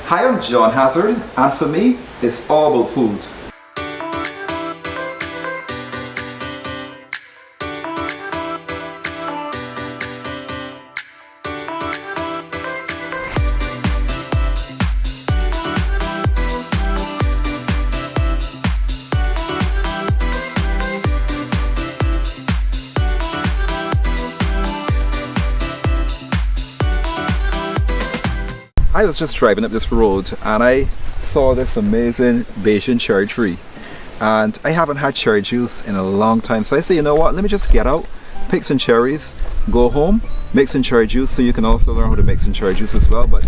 Hi, I'm John Hazzard, and for me, it's all about food. I was just driving up this road and I saw this amazing Bajan cherry tree, and I haven't had cherry juice in a long time, so I said, you know what, let me just get out, pick some cherries, go home, make some cherry juice, so you can also learn how to make some cherry juice as well. But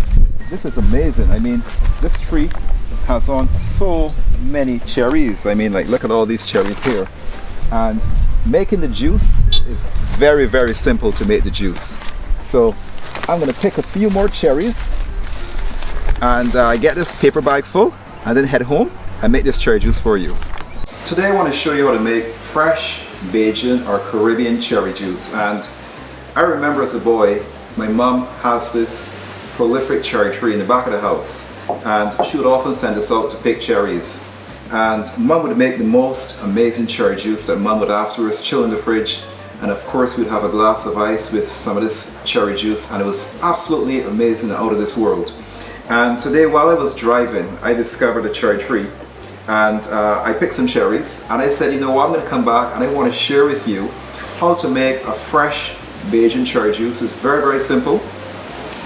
this is amazing. I mean, this tree has on so many cherries. I mean, like, look at all these cherries here, and making the juice is very, very simple to make the juice. So I'm going to pick a few more cherries and get this paper bag full and then head home and make this cherry juice for you. Today I want to show you how to make fresh Bajan or Caribbean cherry juice. And I remember as a boy, my mom has this prolific cherry tree in the back of the house, and she would often send us out to pick cherries. And mom would make the most amazing cherry juice that mom would afterwards chill in the fridge, and of course we'd have a glass of ice with some of this cherry juice, and it was absolutely amazing and out of this world. And today, while I was driving, I discovered a cherry tree, and I picked some cherries, and I said, you know what, I'm going to come back and I want to share with you how to make a fresh Bajan cherry juice. It's very, very simple,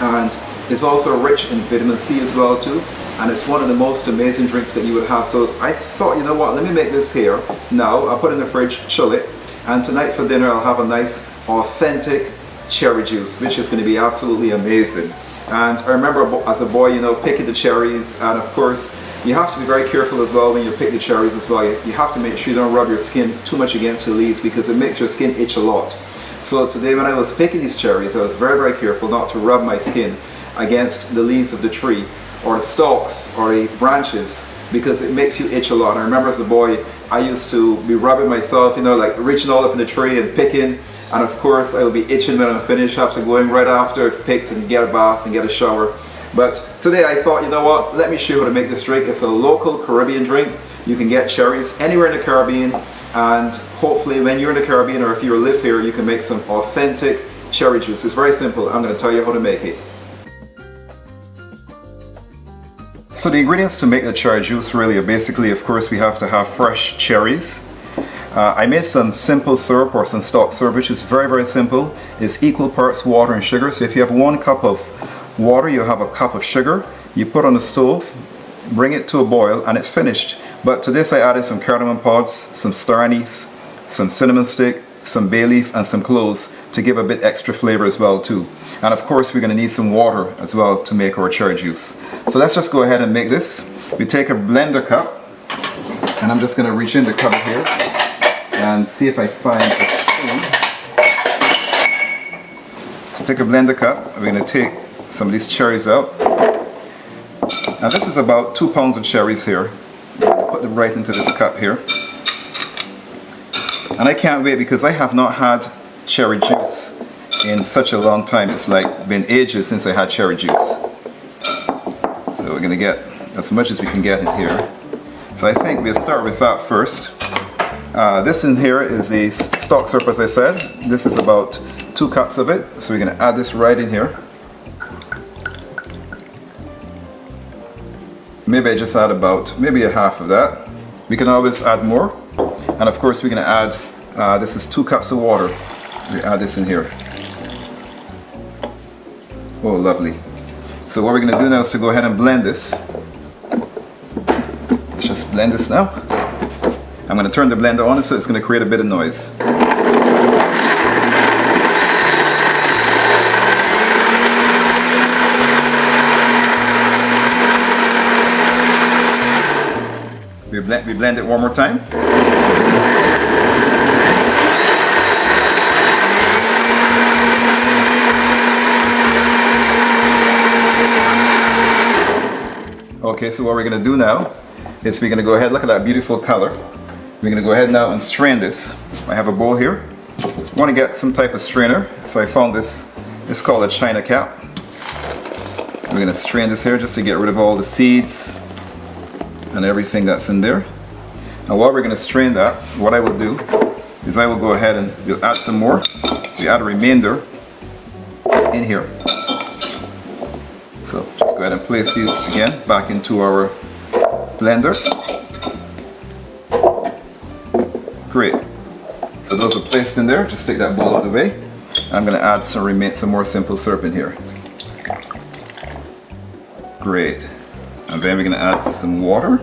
and it's also rich in vitamin C as well too, and it's one of the most amazing drinks that you would have. So I thought, you know what, let me make this here now. I'll put it in the fridge, chill it, and tonight for dinner I'll have a nice authentic cherry juice, which is going to be absolutely amazing. And I remember as a boy, you know, picking the cherries, and of course you have to be very careful as well when you pick the cherries as well. You have to make sure you don't rub your skin too much against the leaves, because it makes your skin itch a lot. So today when I was picking these cherries, I was very, very careful not to rub my skin against the leaves of the tree or the stalks or the branches, because it makes you itch a lot. And I remember as a boy, I used to be rubbing myself, you know, like reaching all up in the tree and picking. And of course I will be itching when I'm finished after going right after I've picked and get a bath and get a shower. But today I thought, you know what, let me show you how to make this drink. It's a local Caribbean drink. You can get cherries anywhere in the Caribbean, and hopefully when you're in the Caribbean or if you live here, you can make some authentic cherry juice. It's very simple. I'm going to tell you how to make it. So the ingredients to make the cherry juice really are basically, of course, we have to have fresh cherries. I made some simple syrup or some stock syrup, which is very, very simple. It's equal parts water and sugar. So if you have 1 cup of water, you have a cup of sugar. You put on the stove, bring it to a boil, and it's finished. But to this I added some cardamom pods, some star anise, some cinnamon stick, some bay leaf, and some cloves to give a bit extra flavor as well too. And of course we're going to need some water as well to make our cherry juice. So let's just go ahead and make this. We take a blender cup, and I'm just going to reach in the cupboard here and see if I find a spoon. Let's take a blender cup. We're going to take some of these cherries out. Now this is about 2 pounds of cherries here. Put them right into this cup here. And I can't wait, because I have not had cherry juice in such a long time. It's like been ages since I had cherry juice. So we're going to get as much as we can get in here. So I think we'll start with that first. This in here is a stock syrup, as I said. This is about 2 cups of it. So we're going to add this right in here. Maybe I just add about maybe a half of that. We can always add more. And of course we're going to add, this is 2 cups of water. We add this in here. Oh, lovely. So what we're going to do now is to go ahead and blend this. Let's just blend this now. I'm going to turn the blender on so it's going to create a bit of noise. We blend it one more time. Okay, so what we're going to do now is we're going to go ahead, look at that beautiful color. We're going to go ahead now and strain this. I have a bowl here. I want to get some type of strainer, so I found this. It's called a China cap. We're going to strain this here just to get rid of all the seeds and everything that's in there. And while we're going to strain that, what I will do is I will go ahead and we'll add some more. We add a remainder in here. So just go ahead and place these again back into our blender. Great. So those are placed in there. Just take that bowl out of the way. I'm going to add some more simple syrup in here. Great. And then we're going to add some water.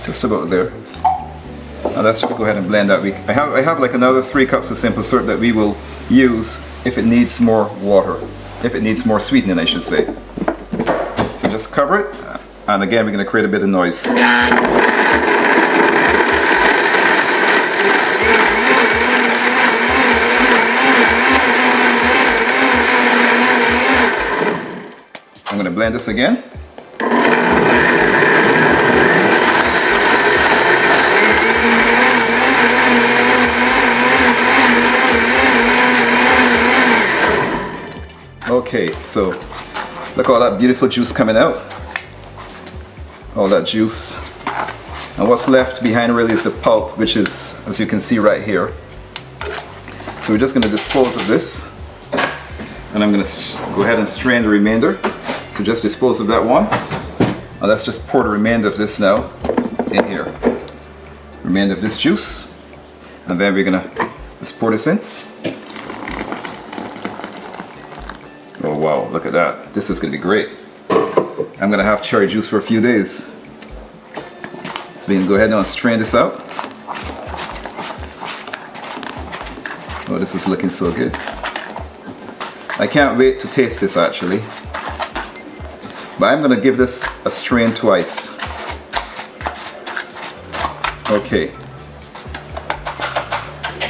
Just about there. Now let's just go ahead and blend that. I have like another 3 cups of simple syrup that we will use if it needs more water. If it needs more sweetening, I should say. So just cover it. And again, we're going to create a bit of noise. I'm going to blend this again. Okay, so look at all that beautiful juice coming out. All that juice. And what's left behind really is the pulp, which is, as you can see right here. So we're just going to dispose of this. And I'm going to go ahead and strain the remainder. So just dispose of that one. And let's just pour the remainder of this now in here. Remainder of this juice. And then we're going to just pour this in. Oh wow, look at that. This is going to be great. I'm going to have cherry juice for a few days. So we can go ahead now and strain this out. Oh, this is looking so good. I can't wait to taste this actually. But I'm going to give this a strain twice. Okay.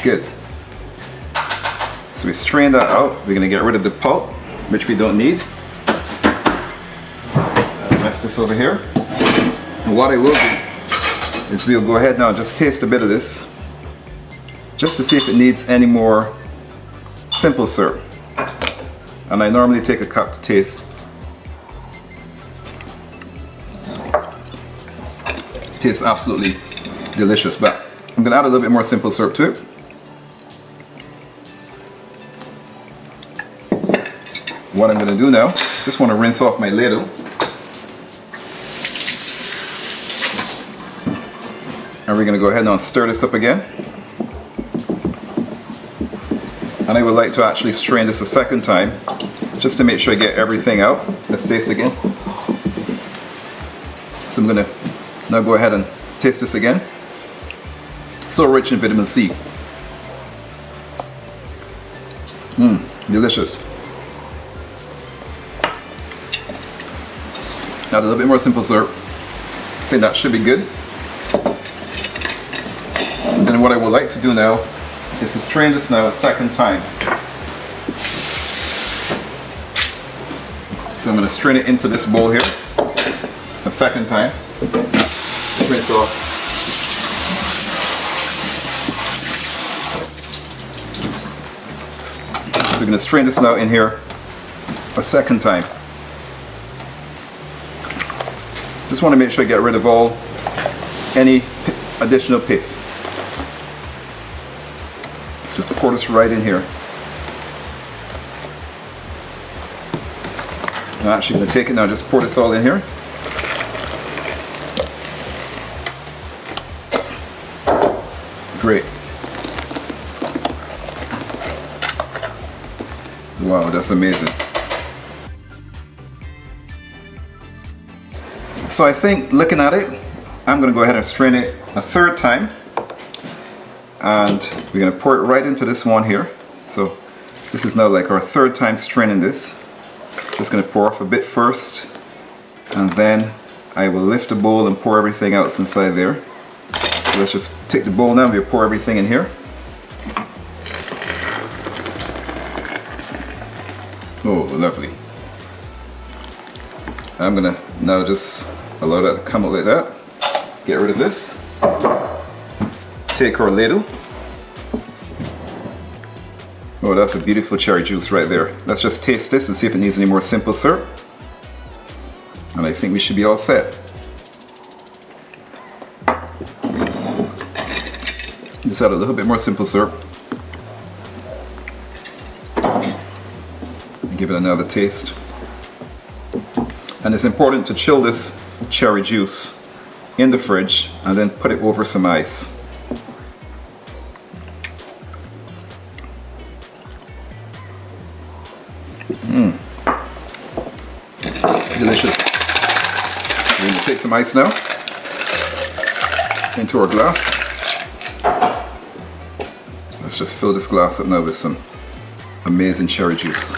Good. So we strain that out. We're going to get rid of the pulp, which we don't need. Rest this over here. And what I will do is we'll go ahead now and just taste a bit of this, just to see if it needs any more simple syrup. And I normally take a cup to taste. It tastes absolutely delicious, but I'm going to add a little bit more simple syrup to it. What I'm going to do now, just want to rinse off my ladle. And we're going to go ahead and stir this up again. And I would like to actually strain this a second time, just to make sure I get everything out. Let's taste again. So I'm going to now go ahead and taste this again. So rich in vitamin C. Delicious. Add a little bit more simple syrup. I think that should be good. And then what I would like to do now is to strain this now a second time. So I'm going to strain it into this bowl here a second time. Rinse off. So we're going to strain this now in here a second time. Just want to make sure I get rid of any additional pith. Let's just pour this right in here. I'm actually going to take it now, just pour this all in here. Great. Wow, that's amazing. So I think, looking at it, I'm going to go ahead and strain it a third time. And we're going to pour it right into this one here. So this is now like our third time straining this. Just going to pour off a bit first. And then I will lift the bowl and pour everything else inside there. So let's just take the bowl now and we'll pour everything in here. Oh, lovely. I'm going to now just allow that to come out like that. Get rid of this. Take our ladle. Oh, that's a beautiful cherry juice right there. Let's just taste this and see if it needs any more simple syrup. And I think we should be all set. Just add a little bit more simple syrup. And give it another taste. And it's important to chill this cherry juice in the fridge and then put it over some ice. Delicious. We're going to take some ice now into our glass. Let's just fill this glass up now with some amazing cherry juice.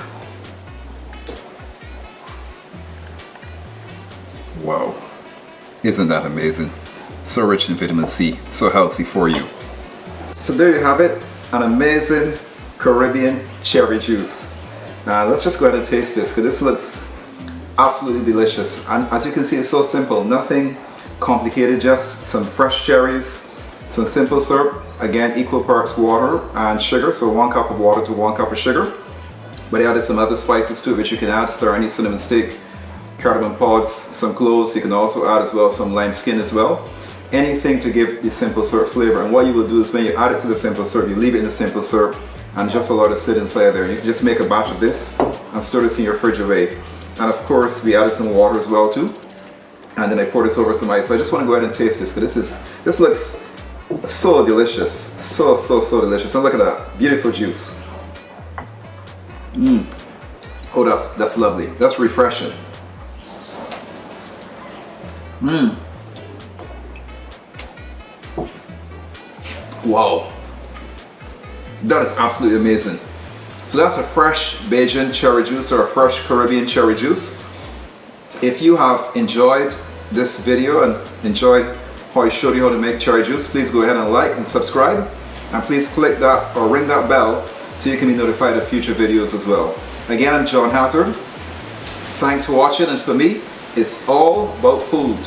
Wow, isn't that amazing? So rich in vitamin C, so healthy for you. So there you have it, an amazing Caribbean cherry juice. Let's just go ahead and taste this, because this looks absolutely delicious. And as you can see, it's so simple, nothing complicated, just some fresh cherries, some simple syrup, again equal parts water and sugar, so 1 cup of water to 1 cup of sugar. But I added some other spices to it which you can add, star anise, cinnamon stick, cardamom pods, some cloves. You can also add as well some lime skin as well. Anything to give the simple syrup flavor. And what you will do is when you add it to the simple syrup, you leave it in the simple syrup and just allow it to sit inside there. You can just make a batch of this and store this in your fridge away. And of course we added some water as well too. And then I poured this over some ice. So I just want to go ahead and taste this, because this looks so delicious. So delicious. And look at that, beautiful juice. Oh, that's lovely. That's refreshing. Wow, that is absolutely amazing. So that's a fresh Bajan cherry juice, or a fresh Caribbean cherry juice. If you have enjoyed this video and enjoyed how I showed you how to make cherry juice, please go ahead and like and subscribe, and please click that or ring that bell so you can be notified of future videos as well. Again, I'm John Hazzard. Thanks for watching, and for me, it's all about food.